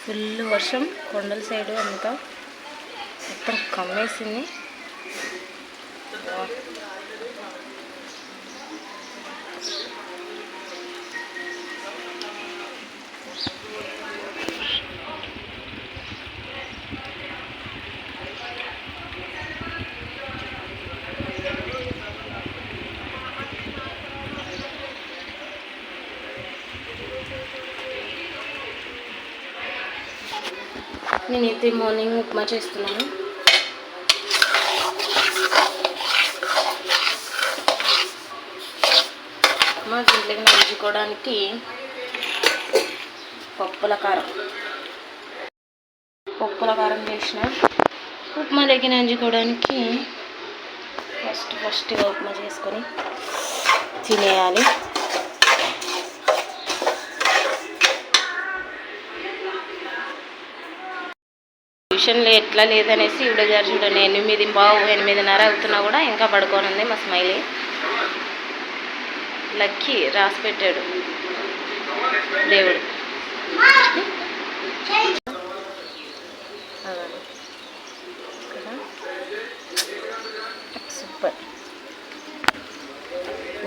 Full వర్షం కొండల side అంతా మొత్తం కమ్మేసింది. నేనైతే మార్నింగ్ ఉప్మా చేస్తున్నాను. ఉప్మా దీంట్లోకి నంచుకోవడానికి పప్పుల కారం చేసిన. ఉప్మా దగ్గర నంచుకోవడానికి ఫస్ట్గా ఉప్మా చేసుకొని తినేయాలి. ట్యూషన్లో ఎట్లా లేదనేసి ఇప్పుడు చూడండి 8:30 అవుతున్నా కూడా ఇంకా పడుకోనుంది మా స్మైలీ. లక్కీ రాసి పెట్టాడు దేవుడు. సూపర్.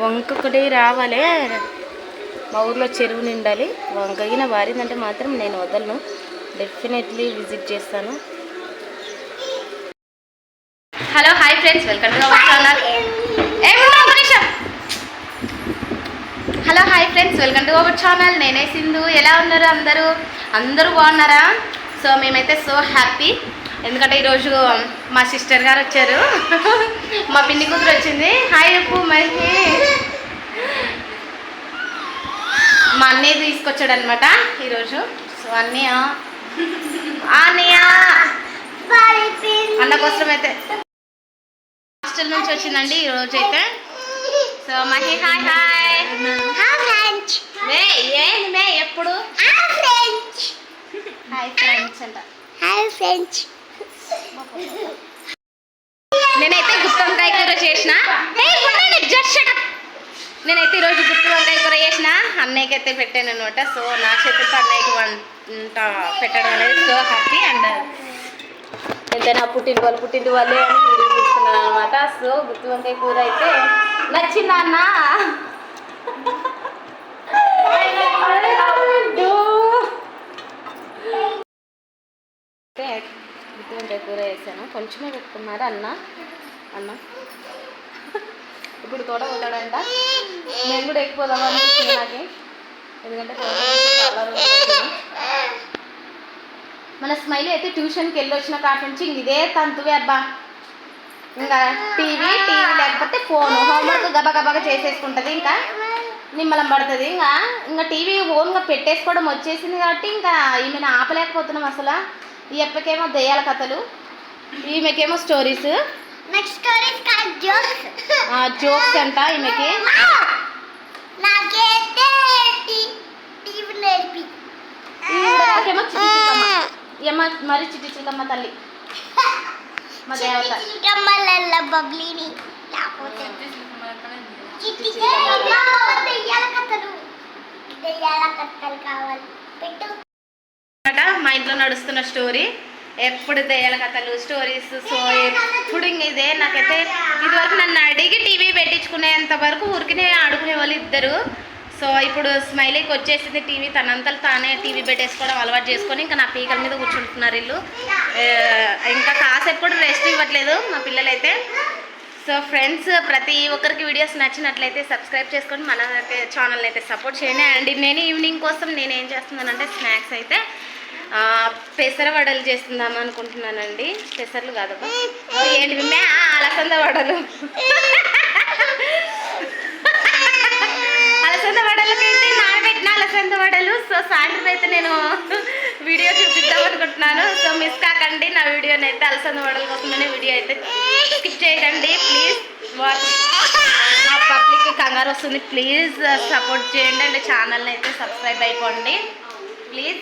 వంకొకటి రావాలి. మా ఊర్లో చెరువు నిండాలి. వంకగిన వారిందంటే మాత్రం నేను వదలను, డెఫినెట్లీ విజిట్ చేస్తాను. Hello hi friends, welcome to our channel. Hello hi friends, welcome to our channel. నేనే సింధు. ఎలా ఉన్నారు అందరూ బాగున్నారా? సో మేమైతే సో హ్యాపీ, ఎందుకంటే ఈరోజు మా సిస్టర్ గారు వచ్చారు. మా పిన్ని కూతురు వచ్చింది. హాయ్ అప్పు మహి. మా అన్నయ్య తీసుకొచ్చాడు అనమాట ఈరోజు. సో అన్నయ్య అన్న కోసం అయితే హాస్టల్ నుంచి వచ్చిందండి ఈరోజు అయితే. So Mahi hi hi. ఏంది ఎప్పుడు హాయ్ ఫ్రెండ్స్ అంట. Hi friends. నేనైతే గుత్తి వంకాయ కూర చేసిన. నేనైతే ఈరోజు గుత్తి వంకాయ కూర చేసిన, అన్నయ్యకి అయితే పెట్టాను అనమాట. సో నా చేతితో అన్నయ్యకి వంట పెట్టడం అనేది సో హ్యాపీ. అండ్ ఎంతైనా పుట్టింటి వాళ్ళే అని వీడియో తీసుకున్నాను అనమాట. సో గుత్తి వంకాయ కూర అయితే నచ్చిందా అన్న? గుత్తి వంకాయ కూర వేసాను, కొంచెమే పెట్టుకున్నారు అన్న. ఇప్పుడు తోట పోతాడంట. నేను కూడా ఎక్కిపోదాం అనిపిస్తుంది నాకు, ఎందుకంటే చాలా రోజులు. మన స్మైలీ అయితే ట్యూషన్కి వెళ్ళొచ్చిన కాటి నుంచి ఇదే తంతువే అబ్బా. ఇంకా టీవీ లేకపోతే ఫోన్, హోంవర్క్ గబగబగా చేసేసుకుంటుంది. ఇంకా నిమ్మలం పడుతుంది. ఇంకా టీవీ ఓన్గా పెట్టేసుకోవడం వచ్చేసింది కాబట్టి ఇంకా ఈమెను ఆపలేకపోతున్నాం అసలు. ఈ అప్పకేమో దెయ్యాల కథలు, ఈమెకేమో స్టోరీస్, జోక్స్ అంట ఈమెకి. నాకేమో చిటికమ్మ, మరి చిటికమ్మ తల్లి మా దేవత. మా ఇంట్లో నడుస్తున్న స్టోరీ ఎప్పుడు దెయ్యాల కథలు, స్టోరీస్. సో ఎప్పుడు ఇదే. నాకైతే ఇదివరకు నన్ను అడిగి టీవీ పెట్టించుకునేంత వరకు ఊరికినే ఆడుకునే వాళ్ళు ఇద్దరు. సో ఇప్పుడు స్మైలీకి వచ్చేసింది టీవీ, తనంతలు తానే టీవీ పెట్టేసుకోవడం అలవాటు చేసుకొని ఇంకా నా పీకల మీద కూర్చుంటున్నారు వీళ్ళు. ఇంకా కాసేపు కూడా రెస్ట్ ఇవ్వట్లేదు మా పిల్లలైతే. సో ఫ్రెండ్స్, ప్రతి ఒక్కరికి వీడియోస్ నచ్చినట్లయితే సబ్స్క్రైబ్ చేసుకొని మన ఛానల్ అయితే సపోర్ట్ చేయండి. అండ్ నేను ఈవినింగ్ కోసం నేను ఏం చేస్తున్నానంటే స్నాక్స్ అయితే పెసర వడలు చేస్తుందాం అనుకుంటున్నానండి. పెసర్లు కాదబ్బా, ఏంటి అలసంద వడలు. అలసంద వడలకైతే నానబెట్టిన అలసంద వడలు. సో సాయంత్రం అయితే నేను వీడియో చూపిద్దాం అనుకుంటున్నాను. సో మిస్ కాకండి నా వీడియోని అయితే. అలసంద వడల కోసమనే వీడియో అయితే స్కిప్ చేయకండి ప్లీజ్. వాచ్. నా పబ్లిక్కి కంగారు వస్తుంది, ప్లీజ్ సపోర్ట్ చేయండి. అండ్ ఛానల్ని అయితే సబ్స్క్రైబ్ అయిపోండి ప్లీజ్.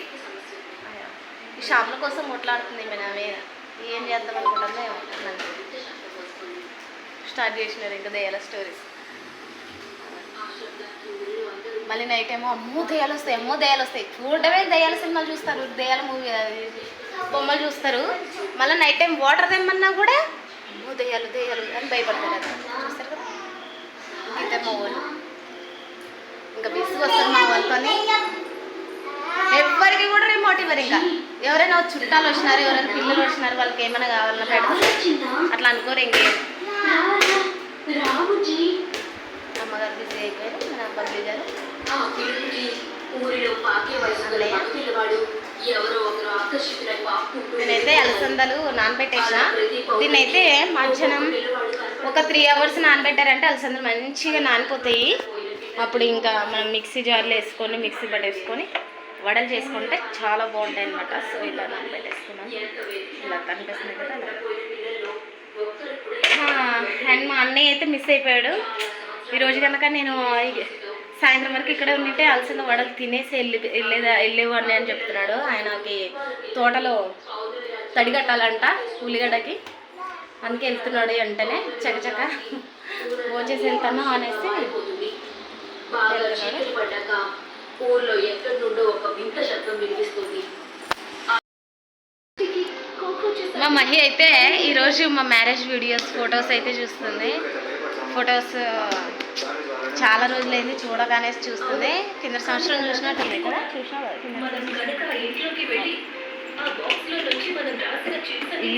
ఈ షాపుల కోసం కొట్లాడుతుంది మేమే, ఏం చేద్దాం అనుకుంటుందో ఏమంటున్నాను. స్టార్ట్ చేసినారు ఇంకా దయ్యాల స్టోరీస్. మళ్ళీ నైట్ ఏమో అమ్మో దయ్యాలు వస్తాయి చూడటమే దయ్యాల సినిమాలు చూస్తారు, దయ్యాల మూవీ బొమ్మలు చూస్తారు. మళ్ళీ నైట్ టైం వాటర్ తెమ్మన్నా కూడా అమ్మో దయ్యాలు అని భయపడతారు కదా, చూస్తారు కదా. ఇద్దరు మా వాళ్ళు ఇంకా విసుగు వస్తారు మా వాళ్ళతోని. ఎవరికి కూడా రిమోట్ ఇవ్వరు. ఇంకా ఎవరైనా చుట్టాలు వచ్చినారు, ఎవరైనా పిల్లలు వచ్చినారు, వాళ్ళకి ఏమైనా కావాలన్నా పెడతారు, అట్లా అనుకోరు. ఇంకేం అమ్మగారు బిజీ అయిపోయారు, మన అబ్బా బిజారు. నేనైతే అలసందలు నానబెట్టేసిన. దీన్నైతే మధ్యాహ్నం ఒక 3 hours నానబెట్టారంటే అలసందలు మంచిగా నానిపోతాయి. అప్పుడు ఇంకా మనం మిక్సీ జార్లో వేసుకొని మిక్సీ పట్టేసుకొని వడలు చేసుకుంటే చాలా బాగుంటాయి అన్నమాట. సో ఇలా నానబెట్టేసుకున్నాను, ఇలా కనిపిస్తుంది కదా అలా. అండ్ మా అన్నయ్య అయితే మిస్ అయిపోయాడు ఈరోజు కనుక. నేను సాయంత్రం వరకు ఇక్కడే ఉంటే అలసిన వడలు తినేసి వెళ్ళేవాడిని అని చెప్తున్నాడు. ఆయనకి తోటలో తడి కట్టాలంట ఉల్లిగడ్డకి, అందుకే వెళ్తున్నాడు. వెంటనే చకచక భోంచేసి వెళ్తాను అనేసి ఊర్లో ఎక్కడి నుండో ఒక వింత శబ్దం వినిపిస్తుంది. మా మహి అయితే ఈరోజు మా మ్యారేజ్ వీడియోస్ ఫొటోస్ అయితే చూస్తుంది. ఫొటోస్ చాలా రోజులైంది చూడగానే చూస్తుంది. కింద సంవత్సరం చూసినట్టుంది కదా,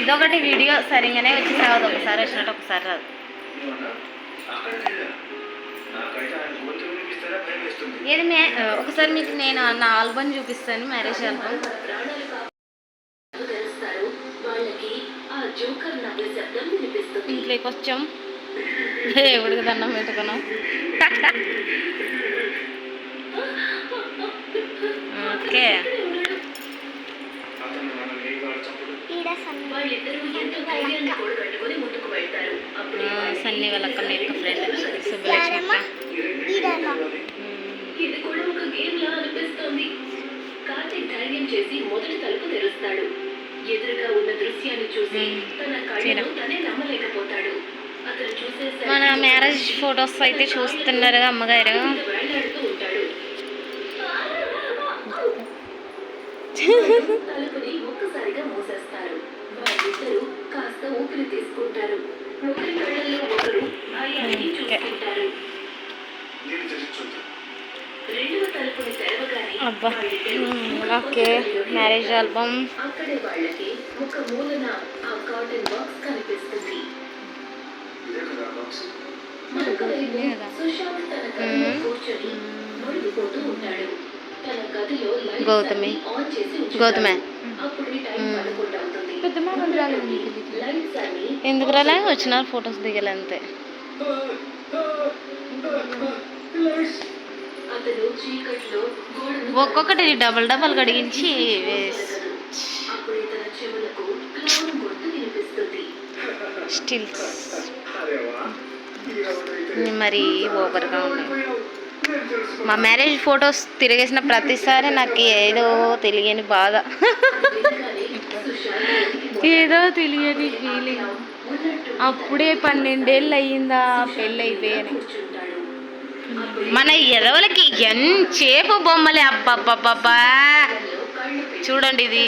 ఇదొకటి వీడియో సరిగానే వచ్చి రాదు, ఒకసారి వచ్చినట్టు ఒకసారి రాదు. ఏది ఒకసారి మీకు నేను నా ఆల్బమ్ చూపిస్తాను, మ్యారేజ్ ఆల్బమ్. ఇంట్లోకి వచ్చాం, దేవుడికి దండం పెట్టుకున్నాం. ఓకే, సన్నీ వాళ్ళ అక్క మీ యొక్క ఫ్రెండ్ సుబ్బలక్ష్మి అక్క. ఇది కూడా ఒక గేమ్ లా అనిపిస్తుంది. కార్తీక్ ధైర్యం చేసి మొదటి తలుపు తెరుస్తాడు. ఎదురుగా ఉన్న దృశ్యాన్ని చూసి తన కళ్ళను తనే నమ్మలేకపోతాడు. అతను చూసేసరికి మన మ్యారేజ్ ఫొటోస్ అయితే చూస్తున్నారు అమ్మగారు. తలుపుని ఒక్కసారిగా మూసేస్తారు. వాళ్ళిద్దరూ కాస్త ఊపిరి తీసుకుంటారు. ఒకరి కళ్ళల్లో ఒకరు భయాన్ని చూసుకుంటారు. అబ్బా ఓకే, మ్యారేజ్ ఆల్బమ్. అక్కడే వాళ్ళకి ఒక మూలన ఆ కాటన్ బాక్స్ కనిపిస్తుంది. సుశాంత్ తన గదిలో కూర్చొని మునిగిపోతూ ఉంటాడు. తన గదిలో గౌతమి గౌతమే ఎందుకు రాలే, వచ్చినారు ఫొటోస్ దిగాలి అంతే. ఒక్కొక్కటి డబల్ కడిగించి స్టిల్స్ మరి ఓవర్గా ఉన్నాయి. మా మ్యారేజ్ ఫొటోస్ తిరిగేసిన ప్రతిసారి నాకు ఏదో తెలియని బాధ, ఏదో తెలియని ఫీలింగ్. అప్పుడే 12 ఏళ్ళు అయ్యిందా పెళ్ళి అయిపోయాను. మన ఎదవలకి ఎంతసేపు బొమ్మలే, అబ్బబ్బబ్బా చూడండి, ఇది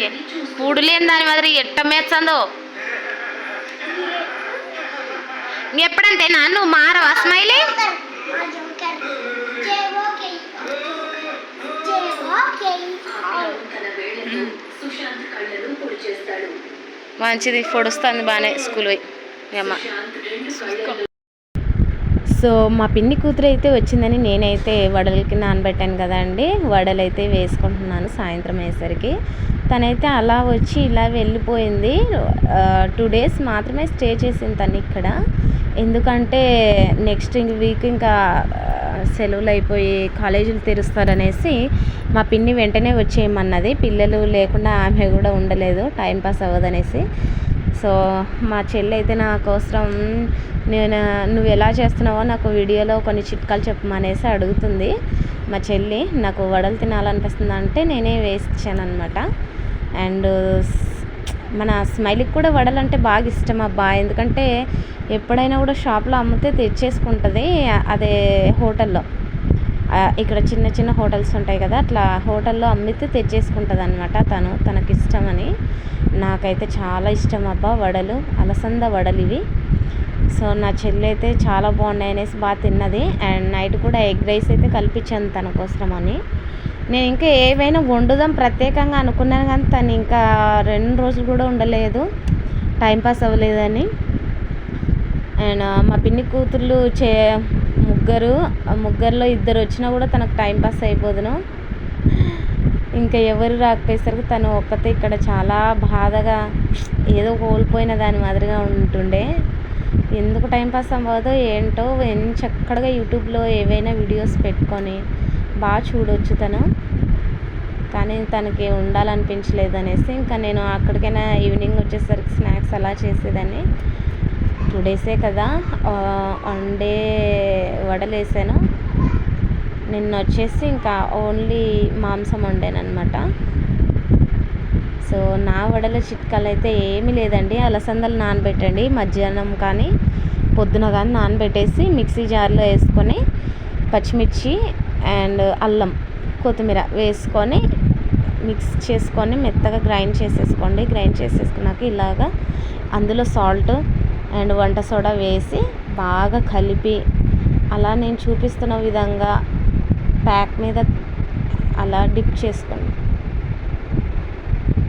పూడులేని దాని మాదిరి ఎట్ట మేచ్చందో. ఎప్పుడంతే నన్ను మారవా స్మైలీ? మంచిది, పొడుస్తుంది బాగానే స్కూల్ పోయి అమ్మ. సో మా పిన్ని కూతురు అయితే వచ్చిందని నేనైతే వడలకి నానబెట్టాను కదా అండి, వడలు అయితే వేసుకుంటున్నాను సాయంత్రం అయ్యేసరికి. తనైతే అలా వచ్చి ఇలా వెళ్ళిపోయింది. 2 days మాత్రమే స్టే చేసింది తను ఇక్కడ. ఎందుకంటే నెక్స్ట్ వీక్ ఇంకా సెలవులు అయిపోయి కాలేజీలు తెరుస్తారనేసి మా పిన్ని వెంటనే వచ్చేయమన్నది. పిల్లలు లేకుండా ఆమె కూడా ఉండలేదు, టైంపాస్ అవ్వదనేసి. సో మా చెల్లి అయితే నా కోసం నువ్వు ఎలా చేస్తున్నావో నాకు వీడియోలో కొన్ని చిట్కాలు చెప్పమనేసి అడుగుతుంది మా చెల్లి. నాకు వడలు తినాలనిపిస్తుంది అంటే నేనే వేసిచ్చాను అనమాట. అండ్ మన స్మైల్కి కూడా వడలు అంటే బాగా ఇష్టం అబ్బా, ఎందుకంటే ఎప్పుడైనా కూడా షాప్లో అమ్మితే తెచ్చేసుకుంటుంది, అదే హోటల్లో. ఇక్కడ చిన్న చిన్న హోటల్స్ ఉంటాయి కదా, అట్లా హోటల్లో అమ్మితే తెచ్చేసుకుంటుంది అనమాట తనకి ఇష్టమని. నాకైతే చాలా ఇష్టం అబ్బా వడలు, అలసంద వడలు ఇవి. సో నా చెల్లి అయితే చాలా బాగున్నాయి అనేసి బాగా తిన్నది. అండ్ నైట్ కూడా ఎగ్ రైస్ అయితే కల్పించాను తన కోసం అని. నేను ఇంకా ఏవైనా వండుదాం ప్రత్యేకంగా అనుకున్నాను, కానీ తను ఇంకా 2 రోజులు కూడా ఉండలేదు, టైంపాస్ అవ్వలేదని. అండ్ మా పిన్ని కూతుర్లు ముగ్గురులో 2 వచ్చినా కూడా తనకు టైంపాస్ అయిపోదును. ఇంకా ఎవరు రాకపోయేసరికి తను ఒక్కతే ఇక్కడ చాలా బాధగా ఏదో కోల్పోయిన దాని మాదిరిగా ఉంటుండే. ఎందుకు టైంపాస్ అవ్వదో ఏంటో, చక్కగా యూట్యూబ్లో ఏవైనా వీడియోస్ పెట్టుకొని బాగా చూడవచ్చు తను. కానీ తనకి ఉండాలనిపించలేదు అనేసి ఇంకా నేను అక్కడికైనా ఈవినింగ్ వచ్చేసరికి స్నాక్స్ అలా చేసేదాన్ని. 2 డేసే కదా, 1 డే వడలు వేసాను. నిన్న వచ్చేసి ఇంకా ఓన్లీ మాంసం వండాను అనమాట. సో నా వడల చిట్కాలు అయితే ఏమీ లేదండి. అలసందలు నానబెట్టండి మధ్యాహ్నం కానీ పొద్దున కానీ నానబెట్టేసి మిక్సీ జార్లో వేసుకొని పచ్చిమిర్చి అండ్ అల్లం కొత్తిమీర వేసుకొని మిక్స్ చేసుకొని మెత్తగా గ్రైండ్ చేసేసుకోండి. గ్రైండ్ చేసేసుకున్నాక ఇలాగా అందులో సాల్ట్ అండ్ వంట సోడా వేసి బాగా కలిపి అలా నేను చూపిస్తున్న విధంగా ప్యాక్ మీద అలా డిప్ చేసుకోండి.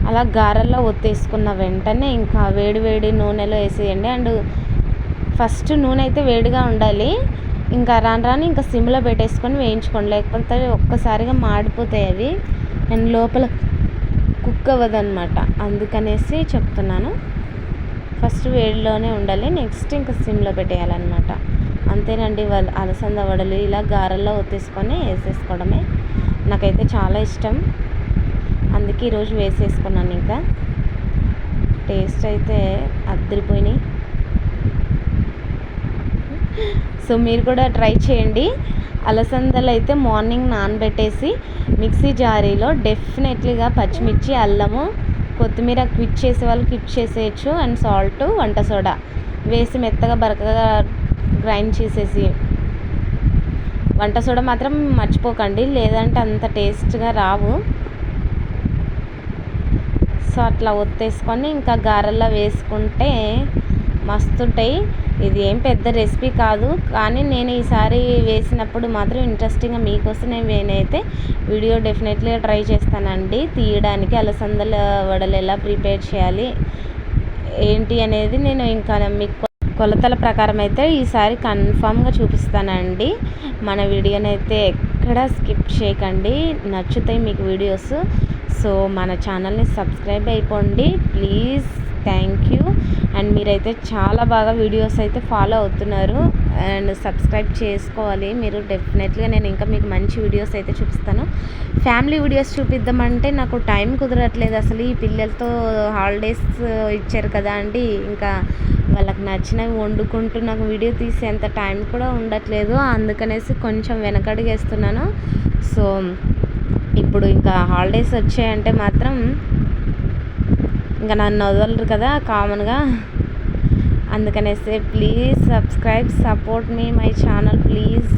అలా గారెల్లో ఒత్తేసుకున్న వెంటనే ఇంకా వేడి నూనెలో వేసేయండి. అండ్ ఫస్ట్ నూనె అయితే వేడిగా ఉండాలి. ఇంకా రాను ఇంకా సిమ్లో పెట్టేసుకొని వేయించుకోండి, లేకపోతే ఒక్కసారిగా మాడిపోతాయి అవి అండ్ లోపల కుక్ అవ్వదన్నమాట. అందుకనేసి చెప్తున్నాను, ఫస్ట్ వేడిలోనే ఉండాలి, నెక్స్ట్ ఇంకా సిమ్లో పెట్టేయాలన్నమాట. అంతేనండి అలసంద వడలు ఇలా గారెల్లో ఒత్తేసుకొని వేసేసుకోవడమే. నాకైతే చాలా ఇష్టం, అందుకే ఈరోజు వేసేసుకున్నాను. ఇంకా టేస్ట్ అయితే అద్దరిపోయినాయి. సో మీరు కూడా ట్రై చేయండి. అలసందలు అయితే మార్నింగ్ నానబెట్టేసి మిక్సీ జారీలో డెఫినెట్లీగా పచ్చిమిర్చి అల్లము కొత్తిమీర క్విట్ చేసే వాళ్ళు క్విట్ చేసేయచ్చు అండ్ సాల్ట్ వంట సోడా వేసి మెత్తగా బరకగా గ్రైండ్ చేసేసి, వంట సోడా మాత్రం మర్చిపోకండి, లేదంటే అంత టేస్ట్గా రావు. సో అట్లా ఒత్తేసుకొని ఇంకా గారెల్లో వేసుకుంటే మస్తుంటాయి. ఇది ఏం పెద్ద రెసిపీ కాదు, కానీ నేను ఈసారి వేసినప్పుడు మాత్రం ఇంట్రెస్టింగ్గా మీకోసం నేనైతే వీడియో డెఫినెట్లీగా ట్రై చేస్తానండి తీయడానికి. అలసందల వడలు ఎలా ప్రిపేర్ చేయాలి ఏంటి అనేది నేను ఇంకా మీకు కొలతల ప్రకారం అయితే ఈసారి కన్ఫామ్గా చూపిస్తానండి. మన వీడియోని అయితే ఎక్కడ స్కిప్ చేయకండి, నచ్చుతాయి మీకు వీడియోస్. సో మన ఛానల్ని సబ్స్క్రైబ్ అయిపోండి ప్లీజ్. Thank you. అండ్ మీరైతే చాలా బాగా వీడియోస్ అయితే ఫాలో అవుతున్నారు అండ్ సబ్స్క్రైబ్ చేసుకోవాలి మీరు డెఫినెట్గా. నేను ఇంకా మీకు మంచి వీడియోస్ అయితే చూపిస్తాను. ఫ్యామిలీ వీడియోస్ చూపిద్దామంటే నాకు టైం కుదరట్లేదు అసలు. ఈ పిల్లలతో హాలిడేస్ ఇచ్చారు కదా అండి, ఇంకా వాళ్ళకి నచ్చినవి వండుకుంటూ నాకు వీడియో తీసేంత టైం కూడా ఉండట్లేదు, అందుకనేసి కొంచెం వెనకడుగేస్తున్నాను. సో ఇప్పుడు ఇంకా హాలిడేస్ వచ్చాయంటే మాత్రం ఇంకా నన్ను వదలరు కదా కామన్గా, అందుకనేసి please subscribe support me my channel please.